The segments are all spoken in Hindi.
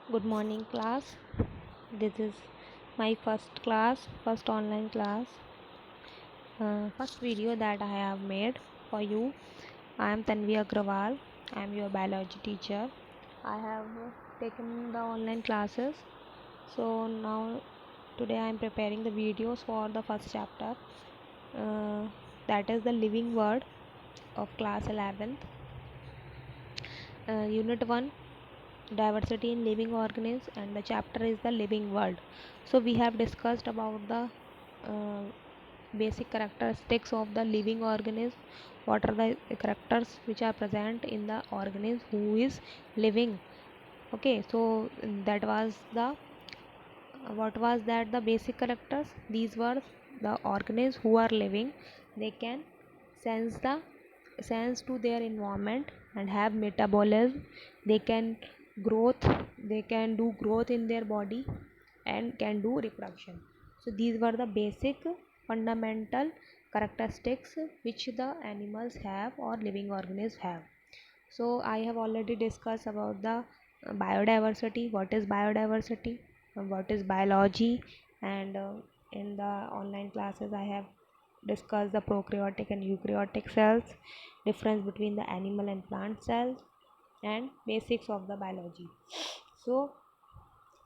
Good morning, class. This is my first online class, first video that I have made for you. I am Tanvi Agrawal. I am your biology teacher. I have taken the online classes. So now today I am preparing the videos for the first chapter. That is the living word of class 11th. Unit 1, diversity in living organisms, and the chapter is the living world. So we have discussed about the uh, basic characteristics of the living organism. What are the characters which are present in the organism who is living? Okay, so that was the what was that the basic characters? These were the organisms who are living. They can sense the sense to their environment and have metabolism. They can growth. They can do growth in their body and can do reproduction. So these were the basic fundamental characteristics which the animals have or living organisms have. So I have already discussed about the biodiversity. What is biodiversity? What is biology? And in the online classes I have discussed the prokaryotic and eukaryotic cells, difference between the animal and plant cells, and basics of the biology. So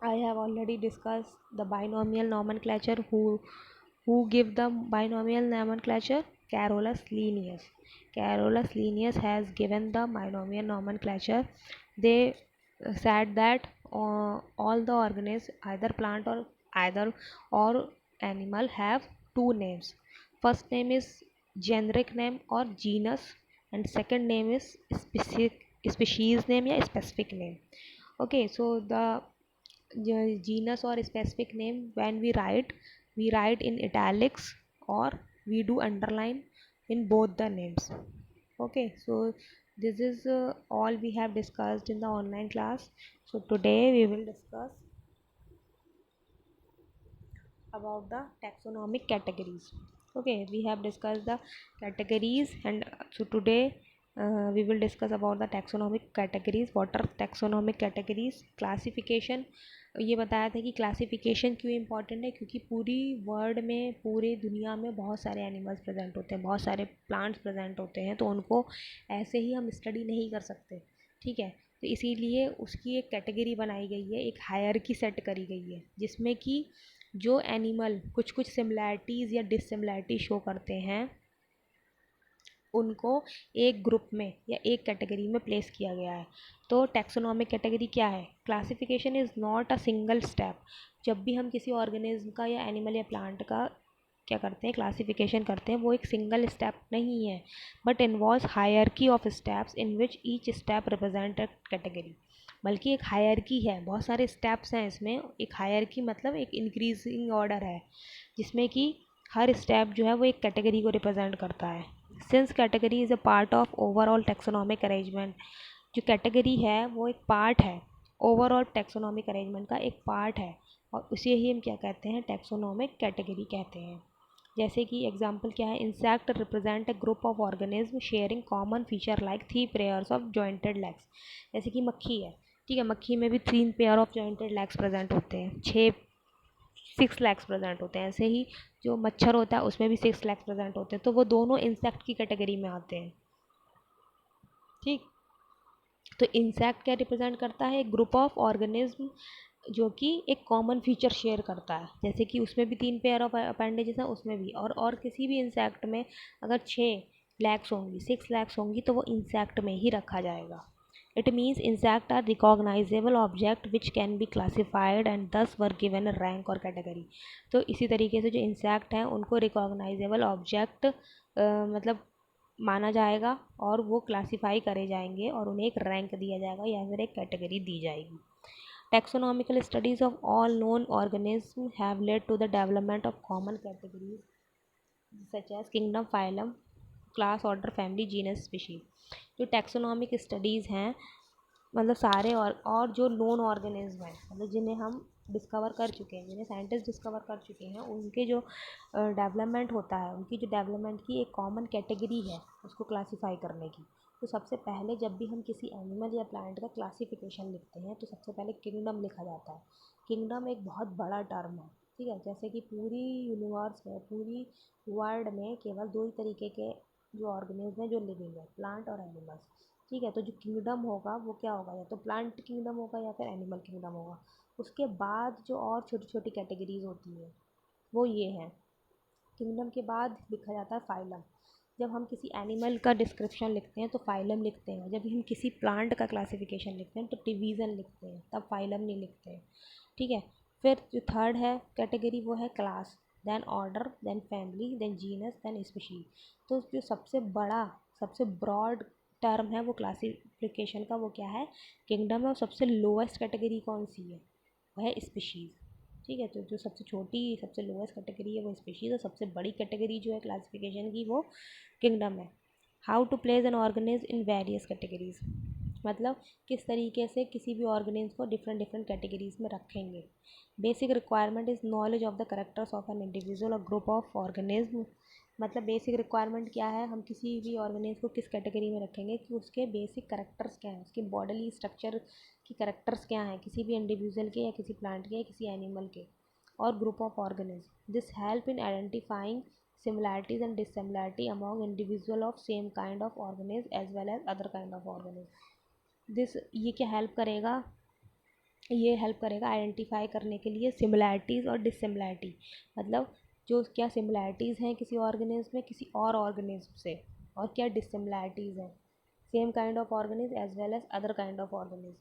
I have already discussed the binomial nomenclature. Who give the binomial nomenclature? Carolus Linnaeus. Carolus Linnaeus has given the binomial nomenclature. They said that all the organisms, either plant or animal, have two names. First name is generic name or genus, and second name is specific species name या specific name. Okay, so the genus or specific name, when we write in italics or we do underline in both the names. Okay, so this is all we have discussed in the online class. So today we will discuss about the taxonomic categories. Okay, we have discussed the categories, and so today we will discuss about the taxonomic categories. What are taxonomic categories? Classification, ये बताया था कि क्लासिफिकेशन क्यों इम्पॉर्टेंट है, क्योंकि पूरी वर्ल्ड में, पूरी दुनिया में बहुत सारे एनिमल्स प्रेजेंट होते हैं, बहुत सारे प्लांट्स प्रेजेंट होते हैं, तो उनको ऐसे ही हम स्टडी नहीं कर सकते. ठीक है, तो इसीलिए उसकी एक कैटेगरी बनाई गई है, एक हायरकी सेट करी गई है, जिसमें कि जो एनिमल कुछ कुछ सिमिलैरिटीज़ या डिससिमिलैरिटी शो करते हैं उनको एक ग्रुप में या एक कैटेगरी में प्लेस किया गया है. तो टैक्सोनॉमिक कैटेगरी क्या है? Classification is not a single step. जब भी हम किसी ऑर्गेनिज्म का या एनिमल या प्लांट का क्या करते हैं, क्लासिफिकेशन करते हैं, वो एक सिंगल स्टेप नहीं है, but involves hierarchy of steps in which each step represent a category. बल्कि एक हायरकी है, बहुत सारे स्टेप्स हैं इसमें. एक हायरकी मतलब एक इंक्रीजिंग ऑर्डर है, जिसमें कि हर स्टेप जो है वो एक कैटेगरी को रिप्रेजेंट करता है. Since category is a part of overall taxonomic arrangement, जो कैटेगरी है वो एक पार्ट है, ओवरऑल टैक्सोनॉमिक अरेंजमेंट का एक पार्ट है, और उसे ही हम क्या कहते हैं? टैक्सोनॉमिक कैटेगरी कहते हैं. जैसे कि एग्जांपल क्या है? Insect represent a group of organism sharing common feature like 3 pairs of jointed legs. जैसे कि मक्खी है, ठीक है, मक्खी में भी 3 pair of jointed legs present होते हैं, 6 लेग्स प्रेजेंट होते हैं. ऐसे ही जो मच्छर होता है उसमें भी 6 लेग्स प्रेजेंट होते हैं, तो वो दोनों इंसेक्ट की कैटेगरी में आते हैं. ठीक, तो इंसेक्ट क्या रिप्रेजेंट करता है? एक ग्रुप ऑफ ऑर्गेनिज्म जो कि एक कॉमन फीचर शेयर करता है. जैसे कि उसमें भी 3 पेयर ऑफ अपेंडेजेस हैं, उसमें भी, और किसी भी इंसेक्ट में अगर 6 लैग्स होंगी, 6 लैग्स होंगी, तो वो इंसेक्ट में ही रखा जाएगा. It means insect are recognisable object which can be classified and thus were given a rank और कैटेगरी. तो इसी तरीके से जो इंसेक्ट हैं उनको रिकॉग्नाइजेबल ऑब्जेक्ट मतलब माना जाएगा, और वो क्लासीफाई करे जाएंगे और उन्हें एक रैंक दिया जाएगा या फिर एक कैटेगरी दी जाएगी. Taxonomical studies of all known organisms have led to the development of common categories such as kingdom, phylum, class, order, family, genus, species. जो टैक्सोनॉमिक स्टडीज़ हैं, मतलब सारे और जो नोन ऑर्गेनिज्म हैं, मतलब जिन्हें हम डिस्कवर कर चुके हैं, जिन्हें साइंटिस्ट डिस्कवर कर चुके हैं, उनके जो डेवलपमेंट होता है, उनकी जो डेवलपमेंट की एक कॉमन कैटेगरी है उसको क्लासीफाई करने की, तो सबसे पहले जब भी हम किसी एनिमल या प्लांट का क्लासिफिकेशन लिखते हैं तो सबसे पहले किंगडम लिखा जाता है। किंगडम एक बहुत बड़ा टर्म है, ठीक है। जैसे कि पूरी यूनिवर्स में, पूरी वर्ल्ड में केवल दो ही तरीके के जो ऑर्गेनिज्म हैं जो लिविंग है, प्लांट और एनिमल्स, ठीक है। तो जो किंगडम होगा वो क्या होगा, या तो प्लांट किंगडम होगा या फिर एनिमल किंगडम होगा। उसके बाद जो और छोटी छोटी कैटेगरीज होती हैं वो ये हैं। किंगडम के बाद लिखा जाता है फाइलम। जब हम किसी एनिमल का डिस्क्रिप्शन लिखते हैं तो फाइलम लिखते हैं। जब हम किसी प्लांट का क्लासिफिकेशन लिखते हैं तो डिवीज़न लिखते हैं, तब फाइलम नहीं लिखते हैं, ठीक है। फिर जो थर्ड है कैटेगरी वो है class, then order, then family, then genus, then species. तो जो सबसे बड़ा, सबसे ब्रॉड टर्म है वो क्लासिफिकेशन का, वो क्या है, किंगडम है। और सबसे लोएस्ट कैटेगरी कौन सी है, वह है स्पीशीज़, ठीक है। तो जो सबसे छोटी, सबसे लोएस्ट कैटेगरी है वो स्पीशीज़, और सबसे बड़ी कैटेगरी जो है क्लासिफिकेशन की वो किंगडम है। How to place an organism in various categories, मतलब किस तरीके से किसी भी ऑर्गेनिज्म को डिफरेंट डिफरेंट कैटेगरीज में रखेंगे। Basic requirement is knowledge of the characters of an individual और ग्रुप ऑफ ऑर्गेनिज्म। मतलब बेसिक रिक्वायरमेंट क्या है, हम किसी भी ऑर्गेनिज्म को किस कैटेगरी में रखेंगे कि उसके बेसिक करेक्टर्स क्या हैं, उसके बॉडीली स्ट्रक्चर की करेक्टर्स क्या हैं, किसी भी इंडिविजुअल के या किसी प्लांट के या किसी एनिमल के, और group of organism. This help in identifying similarities and dissimilarity among individual of same kind of organism as well as other kind of organism. this ये क्या हेल्प करेगा, ये हेल्प करेगा आइडेंटिफाई करने के लिए सिमिलैरिटीज़ और डिससिमिलैरिटी। मतलब जो क्या सिमिलैरिटीज़ हैं किसी ऑर्गेनिज्म में किसी और ऑर्गेनिज्म से, और क्या डिससिमिलैरिटीज़ हैं same kind of organism as well as other kind of organism.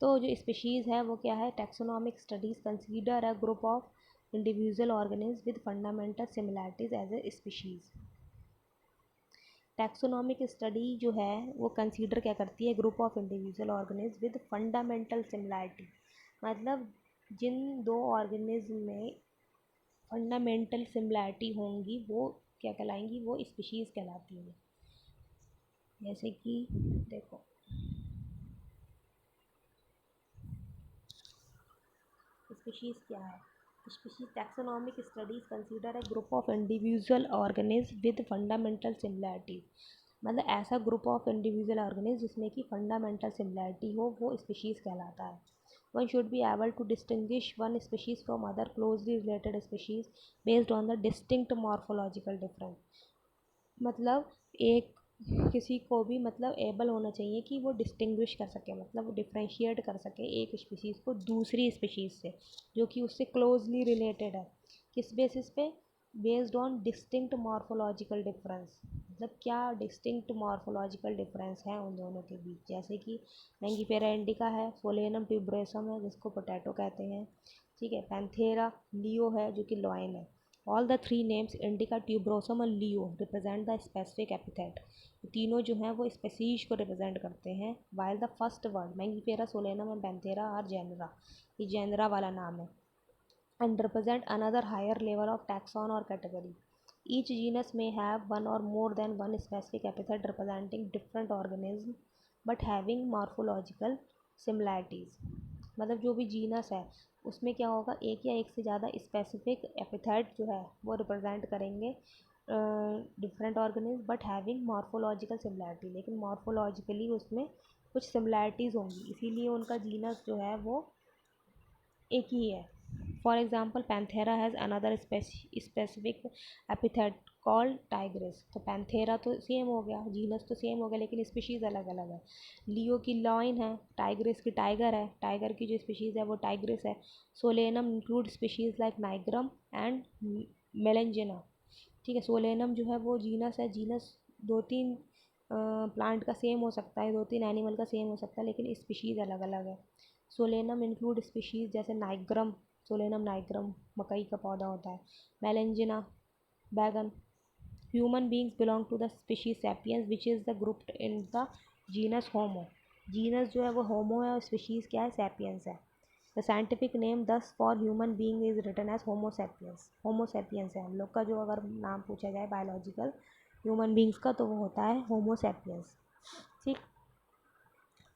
तो जो स्पीशीज़ है वो क्या है, taxonomic studies consider a group of individual organism with fundamental similarities as a species. Taxonomic study जो है वो कंसीडर क्या करती है, group of individual organism with fundamental similarity. मतलब जिन दो ऑर्गेनिज्म में फंडामेंटल सिमिलैरिटी होंगी वो क्या कहलाएंगी, वो स्पीशीज़ कहलाती हैं। जैसे कि देखो, स्पीशीज़ क्या है, species taxonomic studies consider a group of individual organism with fundamental similarities. मतलब ऐसा ग्रुप ऑफ इंडिविजुअल ऑर्गेनिज्म जिसमें कि फंडामेंटल सिमिलैरिटी हो वो स्पीशीज़ कहलाता है। One should be able to distinguish one species from other closely related species based on the distinct morphological difference. मतलब एक किसी को भी मतलब एबल होना चाहिए कि वो डिस्टिंग्विश कर सके, मतलब वो डिफ्रेंशिएट कर सके एक स्पीशीज़ को दूसरी स्पीशीज़ से जो कि उससे क्लोजली रिलेटेड है। किस बेसिस पे, based on distinct morphological difference. मतलब क्या डिस्टिंक्ट मॉर्फोलॉजिकल डिफरेंस है उन दोनों के बीच। जैसे कि मैंगीफेरा इंडिका है, सोलेनम ट्यूबरोसम है जिसको पोटैटो कहते हैं, ठीक है। पैंथेरा लियो है जो कि लॉयन है। All the three names indica, tuberosum और leo represent the specific epithet. तीनों जो हैं वो स्पेसीज को रिप्रेजेंट करते हैं। While the first word Mangifera, Solanum and Panthera are genera, ये जेनरा वाला नाम है, and represent another higher level of taxon or category. Each genus may have one or more than one specific epithet representing different organisms but having morphological similarities. मतलब जो भी जीनस है उसमें क्या होगा, एक या एक से ज़्यादा स्पेसिफिक एपिथेट जो है वो रिप्रेजेंट करेंगे different organism but having morphological similarity, लेकिन मॉर्फोलॉजिकली उसमें कुछ सिमिलैरिटीज़ होंगी, इसीलिए उनका जीनस जो है वो एक ही है। For example Panthera has another specific epithet called Tigris. तो पैंथेरा तो सेम हो गया, जीनस तो सेम हो गया, लेकिन स्पीशीज़ अलग अलग है। लियो की लॉइन है, टाइग्रिस की टाइगर है, टाइगर की जो स्पीशीज़ है वो टाइग्रिस है। Solanum include species like nigrum and melongena, ठीक है। सोलेनम जो है वो जीनस है, जीनस दो तीन प्लांट का सेम हो सकता है, दो तीन एनिमल का सेम हो सकता है, लेकिन स्पीशीज़ अलग अलग है। सोलेनम इंक्लूड स्पीशीज़ जैसे नाइग्रम, सोलेनम नाइग्रम मकई का पौधा होता है, मेलेंजिना बैगन। Human beings belong to the species sapiens which is the group in the genus Homo. Genus जो है वो होमो है और स्पीशीज़ क्या है, सैपियंस है। The scientific name thus for human being is written as Homo sapiens. Homo sapiens है हम लोग का जो अगर नाम पूछा जाए बायोलॉजिकल ह्यूमन बींग्स का तो वो होता है होमो सैपियंस, ठीक।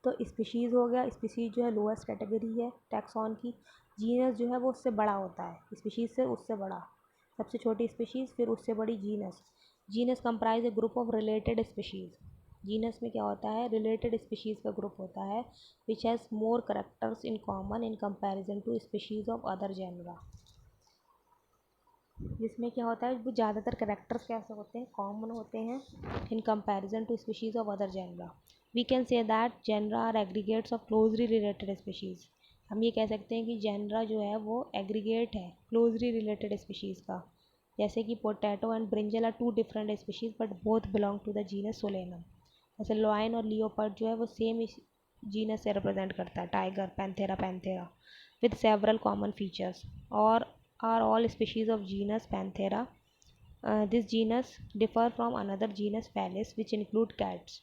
तो स्पीशीज़ हो गया, स्पीशीज़ जो है लोएस्ट कैटेगरी है टैक्सॉन की। जीनस जो है वो उससे बड़ा होता है, स्पीशीज़ से उससे बड़ा, सबसे छोटी स्पीशीज़ फिर उससे बड़ी genus. Genus comprise A group of related species. Genus में क्या होता है, रिलेटेड स्पीशीज़ का ग्रुप होता है which has more characters in common in comparison to species of other genera. जिसमें क्या होता है, वो ज़्यादातर करेक्टर्स कैसे होते हैं, कॉमन होते हैं in comparison to species of other genera. We can say that genera are aggregates of closely related species. हम ये कह सकते हैं कि जेनरा जो है वो एग्रीगेट है क्लोजली रिलेटेड स्पीशीज़ का। जैसे कि potato and brinjal are two different species but both belong to the genus Solanum. जैसे लॉयन और लियोपर्ड जो है वो सेम जीनस से रिप्रेजेंट करता है, tiger, Panthera Panthera, with several common features. और are all species of genus Panthera. This genus differ from another genus Felis which include cats.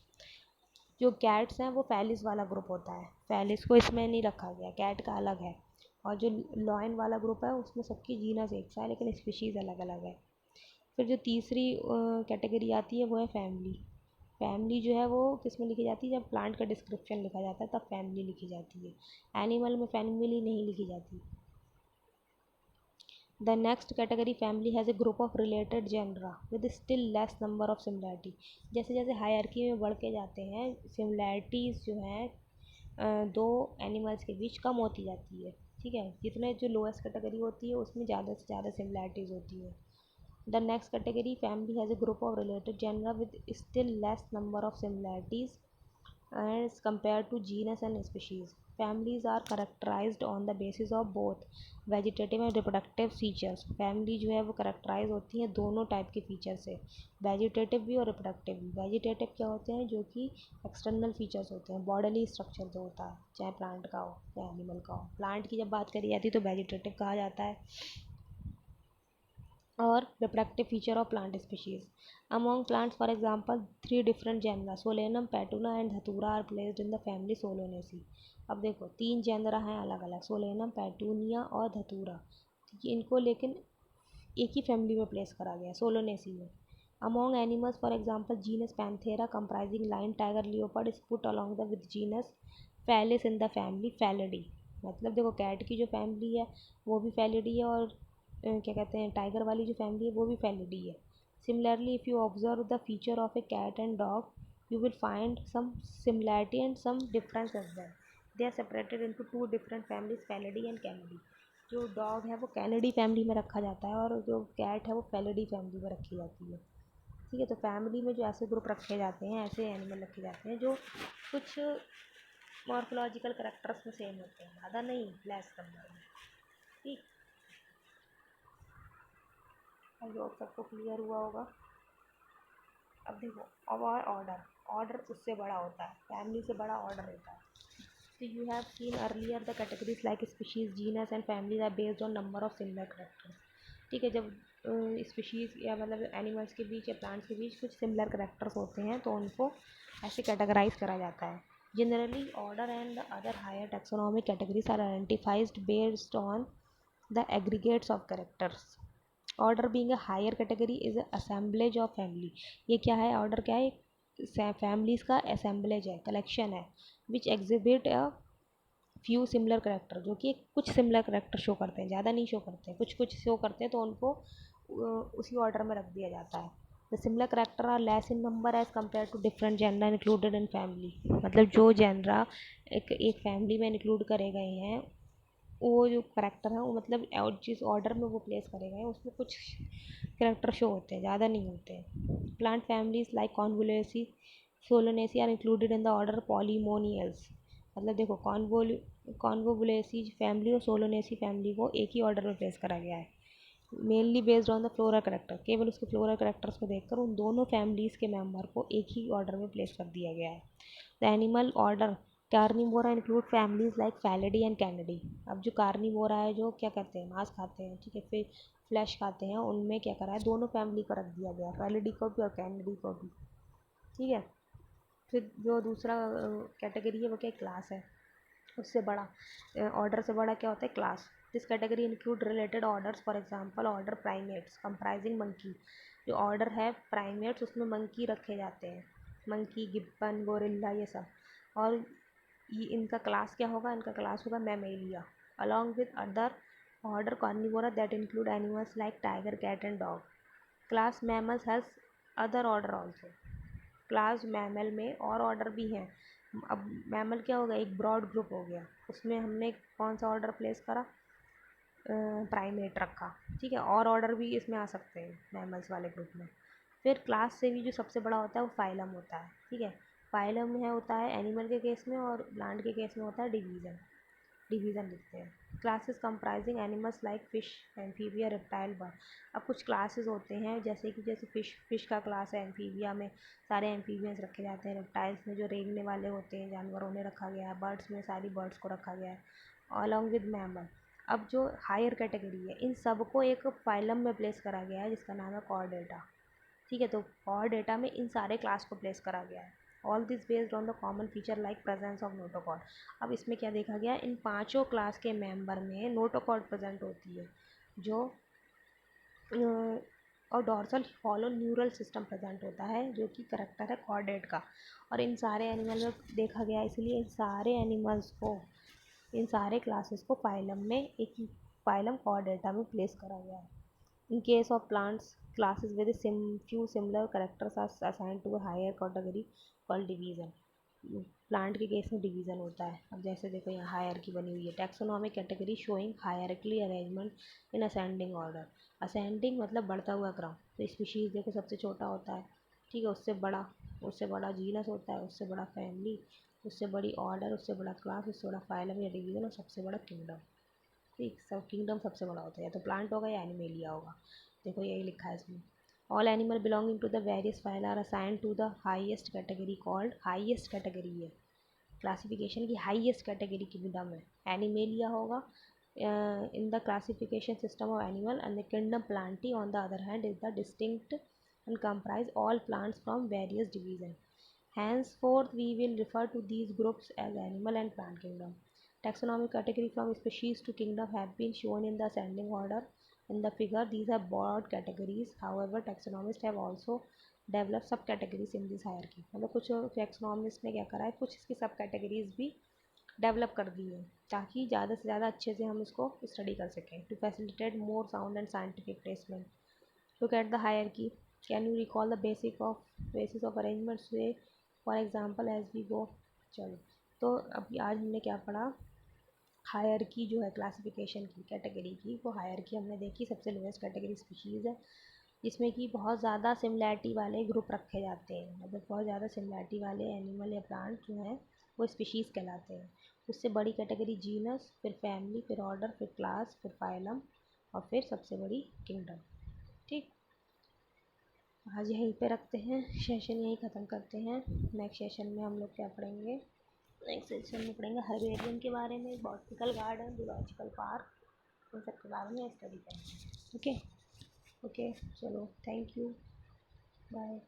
जो कैट्स हैं वो फैलिस वाला ग्रुप होता है, फैलिस को इसमें नहीं रखा गया, कैट का अलग है। और जो लॉयन वाला ग्रुप है उसमें सबकी जीनस एक सा है लेकिन स्पीशीज़ अलग अलग है। फिर जो तीसरी कैटेगरी आती है वो है फैमिली। फैमिली जो है वो किस में लिखी जाती है, जब प्लांट का डिस्क्रिप्शन लिखा जाता है तब फैमिली लिखी जाती है, एनिमल में फैमिली नहीं लिखी जाती। The next category family has a group of related genera with still less number of similarity. जैसे जैसे हायरकी में बढ़ के जाते हैं सिमिलैरिटीज़ जो हैं दो एनिमल्स के बीच कम होती जाती है। ठीक है, जितने जो लोएस्ट कैटेगरी होती है उसमें ज़्यादा से ज़्यादा सिमिलैरिटीज़ होती है। The next category family has a group of related genera with still less number of similarities as compared to genus and species. Families are characterized on the basis of both vegetative and reproductive features. Family जो है वो करेक्टराइज होती है दोनों टाइप के फीचर से, वेजिटेटिव भी और रिप्रोडक्टिव भी। वेजिटेटिव क्या होते हैं, जो कि एक्सटर्नल फीचर्स होते हैं, बॉडीली स्ट्रक्चर जो होता है, चाहे प्लांट का हो या एनिमल का हो। प्लांट की जब बात करी जाती है तो वेजिटेटिव कहा जाता है। और reproductive feature of plant species. Among plants for example 3 different genera Solanum, Petunia and Datura are placed in the family Solanaceae. अब देखो 3 जेनरा हैं अलग अलग, सोलेनम, पेटूनिया और धतूरा। इनको लेकिन एक ही फैमिली में प्लेस करा गया है, सोलोनेसी में। Among animals for example genus Panthera comprising lion, tiger, leopard is put along the with genus Felis in the family Felidae. मतलब देखो कैट की जो फैमिली है वो भी फैलिडी है, और क्या कहते हैं टाइगर वाली जो फैमिली है वो भी फैलिडी है। Similarly if you observe the feature of a cat and dog you will find some similarity and some difference as well. They are separated into 2 different families, Felidae and Canidae. जो डॉग है वो कैनिडी फैमिली में रखा जाता है और जो कैट है वो फैलिडी फैमिली में रखी जाती है। ठीक है, तो फैमिली में जो ऐसे ग्रुप रखे जाते हैं, ऐसे एनिमल रखे जाते हैं जो कुछ मॉर्फोलॉजिकल करेक्टर्स में सेम होते हैं, ज़्यादा नहीं, लेस नंबर में। ठीक, आई होप सबको क्लियर हुआ होगा। अब देखो अब ऑर्डर, ऑर्डर उससे बड़ा होता है, फैमिली से बड़ा ऑर्डर होता है। तो you have seen earlier the categories like species, genus and families are based on number of similar characters. ठीक है, जब स्पीशीज़ या मतलब एनिमल्स के बीच या प्लांट्स के बीच कुछ सिमिलर करेक्टर्स होते हैं तो उनको ऐसे कैटेगराइज करा जाता है। Generally order and the other higher taxonomic categories are identified based on the aggregates of characters. Order being a higher category is assemblage of family. ये क्या है, ऑर्डर क्या है, फैमिलीज़ का असेंबलेज है, कलेक्शन है, विच exhibit a few similar character, जो कि कुछ सिमिलर करेक्टर शो करते हैं, ज़्यादा नहीं शो करते हैं, कुछ कुछ शो करते हैं तो उनको उसी ऑर्डर में रख दिया जाता है। The similar character are less in number as compare to different genera included in family. मतलब जो जेनरा एक फैमिली में इंक्लूड करे गए हैं वो जो करेक्टर है वो मतलब जिस ऑर्डर में वो प्लेस करे गए हैं उसमें कुछ करेक्टर शो होते हैं, ज़्यादा नहीं होते हैं। Plant families like Convolvulaceae, Solanaceae are included in the order Polemoniales. मतलब देखो कॉन्वोबुलेसी फैमिली और सोलोनेसी फैमिली को एक ही ऑर्डर में प्लेस करा गया है, mainly based on the flora character. केवल उसके फ्लोरा करेक्टर्स को देखकर उन दोनों फैमिलीज़ के मेंबर को एक ही ऑर्डर में प्लेस कर दिया गया है। The animal order Carnivora include families like Felidae and Canidae. अब जो कार्निवोरा है, जो क्या करते हैं, मांस खाते हैं, ठीक है, फिर फ्लैश खाते हैं, उनमें क्या करा है, दोनों फैमिली को रख दिया गया, फैलिडी को भी और कैनिडी को भी। ठीक है, फिर जो दूसरा कैटेगरी है वो क्या, क्लास है, उससे बड़ा ऑर्डर से बड़ा क्या होता है, class. This category include related orders, for example order primates comprising monkey. जो ऑर्डर है प्राइमेट्स उसमें मंकी रखे जाते हैं, मंकी, गिब्बन, गोरिल्ला, ये सब। और ये इनका क्लास क्या होगा, इनका क्लास होगा Mammalia, along with other order Carnivora that include animals like tiger, cat and dog. Class mammals has other order also. Class mammal में और ऑर्डर भी हैं। अब मैमल क्या होगा, एक ब्रॉड ग्रुप हो गया, उसमें हमने कौन सा ऑर्डर प्लेस करा, प्राइमेट रखा, ठीक है। और ऑर्डर भी इसमें आ सकते हैं मैमल्स वाले ग्रुप में। फिर क्लास से भी जो सबसे बड़ा होता है वो फाइलम होता है, ठीक है। फाइलम है होता है एनिमल के केस में, और प्लांट के केस में होता है डिवीज़न। डिवीज़न लिखते हैं। Classes comprising animals like fish, amphibia, reptile, bird. अब कुछ क्लासेस होते हैं जैसे फिश का क्लास है, एम्फीबिया में सारे एम्फीबियंस रखे जाते हैं, रेप्टाइल्स में जो रेंगने वाले होते हैं जानवर उन्हें रखा गया है, बर्ड्स में सारी बर्ड्स को रखा गया है, अलॉन्ग विद मैमल। अब जो हायर कैटेगरी है इन सबको एक फाइलम में प्लेस करा गया है जिसका नाम है कॉर्डेटा, ठीक है। तो कॉर्डेटा में इन सारे क्लास को प्लेस करा गया है। All this based on the common feature like presence of notochord. अब इसमें क्या देखा गया, इन पांचों क्लास के मेंबर में नोटोकॉर्ड प्रेजेंट होती है जो और dorsal hollow neural system present होता है जो कि करेक्टर है कॉर्डेट का। और इन सारे एनिमल में देखा गया, इसलिए इन सारे एनिमल्स को, इन सारे क्लासेस को फाइलम में एक फाइलम कॉर्डेटा में प्लेस करा गया है। In case of plants, classes with a few similar characters are assigned to a higher category called division. Plant के केस में डिवीज़न होता है। अब जैसे देखो यहाँ हायरकी बनी हुई है, taxonomic category showing hierarchical arrangement in ascending order. Ascending मतलब बढ़ता हुआ क्रम। तो स्पीशीज़ देखो सबसे छोटा होता है, ठीक है, उससे बड़ा जीनस होता है, उससे बड़ा फैमिली, उससे बड़ी ऑर्डर, उससे बड़ा क्लास, उससे बड़ा फाइलम या डिवीज़न, और सबसे बड़ा किंगडम। ठीक, सब किंगडम सबसे बड़ा होता है, या तो प्लांट होगा या एनिमेलिया होगा। देखो यही लिखा है इसमें। All animal belonging to the various phyla are assign to the highest category called, highest category है क्लासिफिकेशन की, हाईएस्ट कैटेगरी किंगडम है, एनिमेलिया होगा in the classification system of animal. And the kingdom Plantae on the other hand is the distinct and comprise all plants from various division. Henceforth, we will refer to these groups as animal and plant kingdom. Taxonomic category from species to kingdom have been shown in the ascending order in the figure. These are broad categories. However, taxonomists have also developed subcategories in this hierarchy. मतलब कुछ taxonomists ने क्या करा है, कुछ इसकी सब कैटेगरीज भी डेवलप कर दी है ताकि ज़्यादा से ज़्यादा अच्छे से हम इसको स्टडी कर सकें, to facilitate more sound and scientific placement. Look at the hierarchy. Can you recall the basis of arrangement? Say for example as we go. चलो, तो अभी आज हमने क्या पढ़ा, हायरकी जो है क्लासिफिकेशन की, कैटेगरी की, वो हायरकी हमने देखी। सबसे लोएस्ट कैटेगरी स्पीशीज़ है जिसमें कि बहुत ज़्यादा सिमिलैरिटी वाले ग्रुप रखे जाते हैं, मतलब बहुत ज़्यादा सिमिलैरिटी वाले एनिमल या प्लांट जो हैं वो स्पीशीज़ कहलाते हैं। उससे बड़ी कैटेगरी जीनस, फिर फैमिली, फिर ऑर्डर, फिर क्लास, फिर फाइलम, और फिर सबसे बड़ी किंगडम। ठीक, आज यहीं पे रखते हैं, सेशन यहीं ख़त्म करते हैं। नेक्स्ट सेशन में हम लोग क्या पढ़ेंगे, नेक्स्ट सेशन में पढ़ेंगे हर्बेरियम के बारे में, बॉटनिकल गार्डन, जूलॉजिकल पार्क, उन सब के बारे में स्टडी करेंगे। ओके ओके, चलो, थैंक यू, बाय।